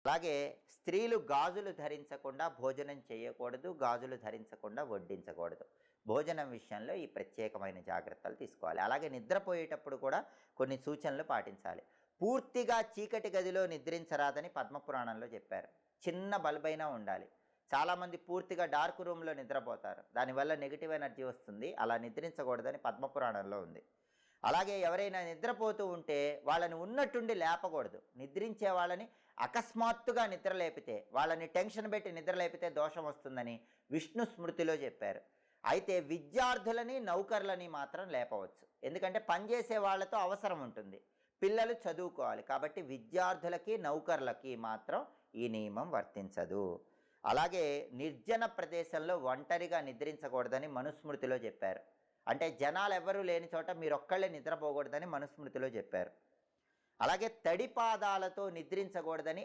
అలాగే స్త్రీలు గాజులు ధరించకుండా భోజనం చేయకూడదు, గాజులు ధరించకుండా వడ్డించకూడదు. భోజనం విషయంలో ఈ ప్రత్యేకమైన జాగ్రత్తలు తీసుకోవాలి. అలాగే నిద్రపోయేటప్పుడు కూడా కొన్ని సూచనలు పాటించాలి. పూర్తిగా చీకటి గదిలో నిద్రించరాదని పద్మపురాణంలో చెప్పారు. చిన్న బల్బైనా ఉండాలి. చాలామంది పూర్తిగా డార్క్ రూమ్లో నిద్రపోతారు, దానివల్ల నెగిటివ్ ఎనర్జీ వస్తుంది. అలా నిద్రించకూడదని పద్మపురాణంలో ఉంది. అలాగే ఎవరైనా నిద్రపోతూ ఉంటే వాళ్ళని ఉన్నట్టుండి లేపకూడదు. నిద్రించే వాళ్ళని అకస్మాత్తుగా నిద్ర లేపితే, వాళ్ళని టెన్షన్ పెట్టి నిద్ర లేపితే దోషం వస్తుందని విష్ణు స్మృతిలో చెప్పారు. అయితే విద్యార్థులని నౌకర్లని మాత్రం లేపవచ్చు, ఎందుకంటే పనిచేసే వాళ్ళతో అవసరం ఉంటుంది, పిల్లలు చదువుకోవాలి. కాబట్టి విద్యార్థులకి నౌకర్లకి మాత్రం ఈ నియమం వర్తించదు. అలాగే నిర్జన ప్రదేశంలో ఒంటరిగా నిద్రించకూడదని మనుస్మృతిలో చెప్పారు. అంటే జనాలు ఎవరూ లేని చోట మీరొక్కళ్ళే నిద్రపోకూడదని మనుస్మృతిలో చెప్పారు. అలాగే తడిపాదాలతో నిద్రించకూడదని